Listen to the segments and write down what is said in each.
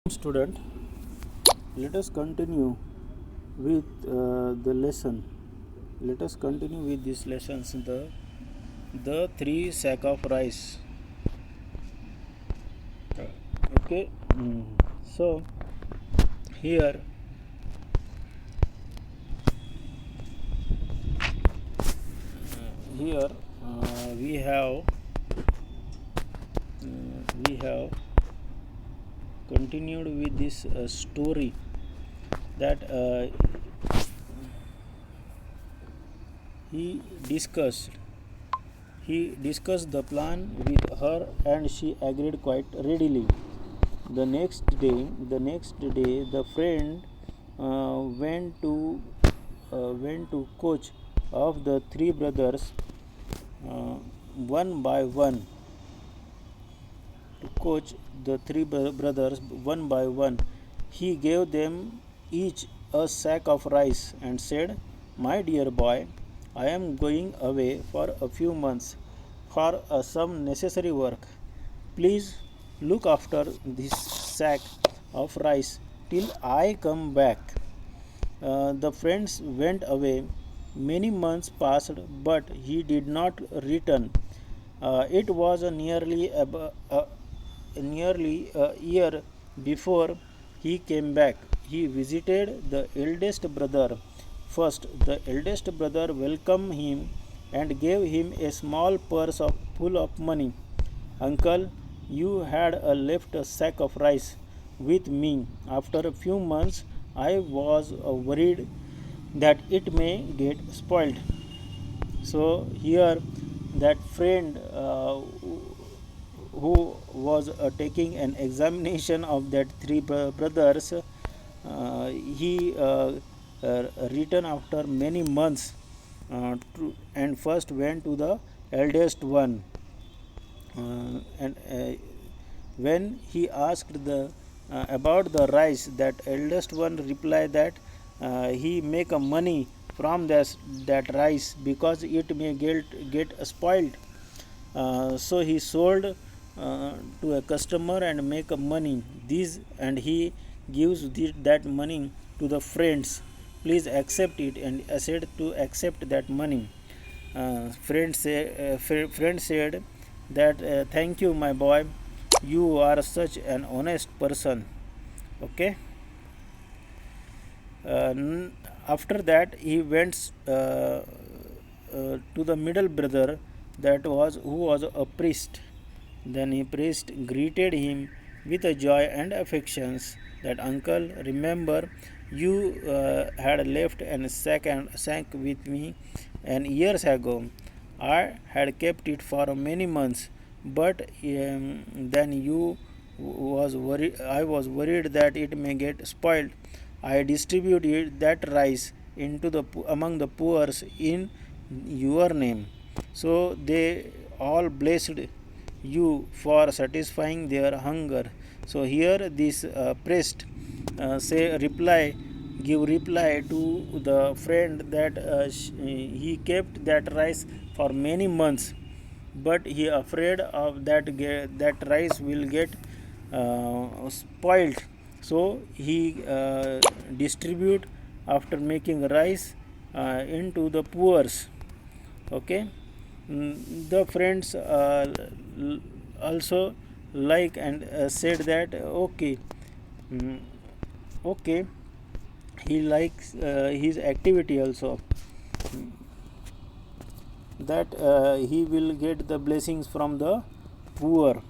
Student, let us continue with the lesson. Let us continue with these lessons. The three sack of rice. Okay. So here here we have continued with this story that he discussed he discussed the plan with her and she agreed quite readily. The next day the friend uh, went to went to coach of the three brothers uh, one by one to coach the three brothers one by one. He gave them each a sack of rice and said, "My dear boy, I am going away for a few months for some necessary work. Please look after this sack of rice till I come back." The friends went away. Many months passed, but he did not return. It was nearly a year before he came back. He visited the eldest brother first. The eldest brother welcomed him and gave him a small purse full of money. "Uncle, you had left a sack of rice with me. After a few months, I was worried that it may get spoiled." So here, that friend who was taking an examination of that three brothers, he returned after many months and first went to the eldest one, and when he asked the about the rice, that eldest one replied that he make a money from that rice because it may get spoiled. So he sold to a customer and make a money this, and he gives that money to the friends. "Please accept it," and said to accept that money. Friend said that, "Thank you, my boy, you are such an honest person." Okay. After that he went to the middle brother, that was who was a priest. Then he priest greeted him with a joy and affections, that, "Uncle, remember you had left an sack with me and years ago. I had kept it for many months, but then I was worried that it may get spoiled. I distributed that rice into among the poor in your name." So they all blessed you for satisfying their hunger. So here this priest give reply to the friend that he kept that rice for many months, but he afraid of that rice will get spoiled. So he distribute after making rice into the poors. Okay. The friends also like and said that, okay. Okay, he likes his activity also, that he will get the blessings from the poor.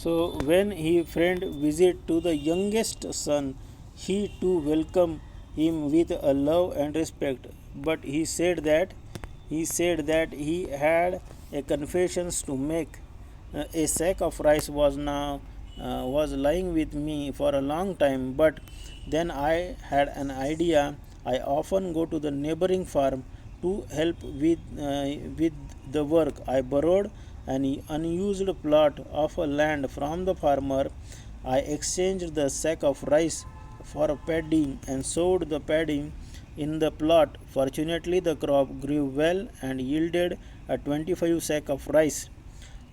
So when his friend visit to the youngest son, he too welcomed him with a love and respect. But he had a confessions to make. A sack of rice was lying with me for a long time, but then I had an idea. I often go to the neighboring farm to help with the work. I borrowed an unused plot of land from the farmer. I exchanged the sack of rice for a paddy and sowed the paddy in the plot. Fortunately, the crop grew well and yielded a 25 sack of rice.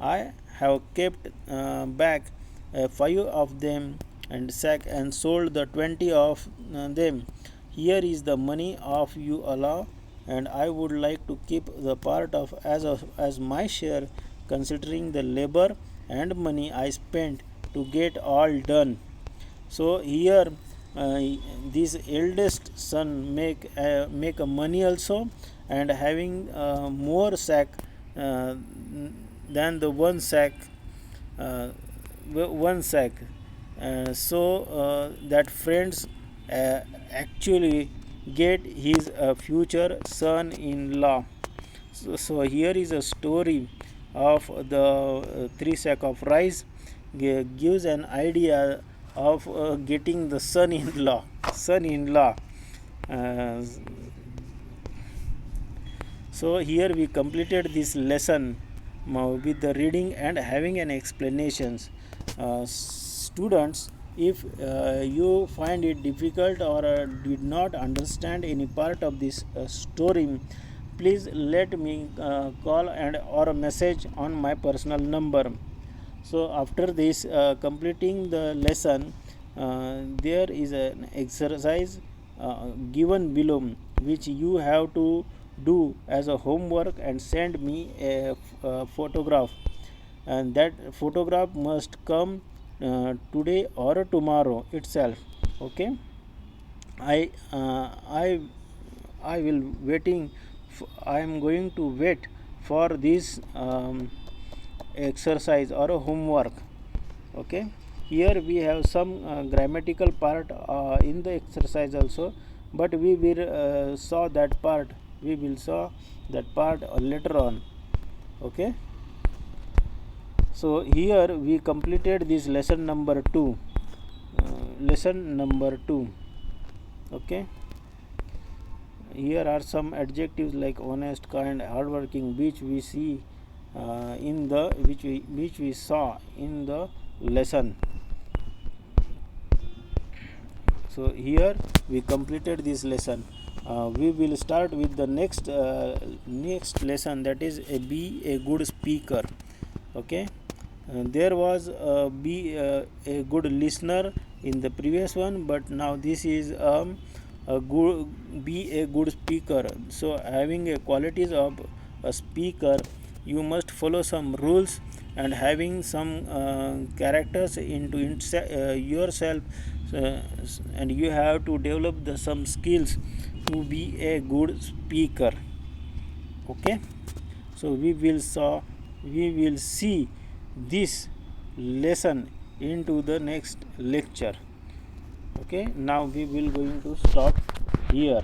I have kept back 5 of them and sack and sold the 20 of them. Here is the money of you Allah, and I would like to keep the part as my share, considering the labor and money I spent to get all done. So here uh, this eldest son make a money also, and having more sack uh, than the uh, one sack. So that friends actually get his future son-in-law. So here is a story of the 3 sack of rice, gives an idea of getting the son-in-law. Uh, so here we completed this lesson with the reading and having an explanations. Students, if you find it difficult or did not understand any part of this story, please let me call and or a message on my personal number. So after this completing the lesson, there is an exercise given below, which you have to do as a homework and send me a photograph, and that photograph must come today or tomorrow itself. Okay, I uh, I I will waiting. I am going to wait for this exercise or a homework. Okay, here we have some grammatical part in the exercise also, but we will saw that part. We will saw that part later on. Okay, so here we completed this lesson number 2. Lesson number 2. Okay, here are some adjectives like honest, kind, hardworking, which we see in the which we saw in the lesson. So here we completed this lesson. We will start with the next lesson, that is be a good speaker. Okay, there was be a good listener in the previous one, but now this is a good be a good speaker. So having a qualities of a speaker, you must follow some rules, and having some characters into yourself, and you have to develop some skills to be a good speaker. Okay, so we will see this lesson into the next lecture. Okay, now we will going to stop here.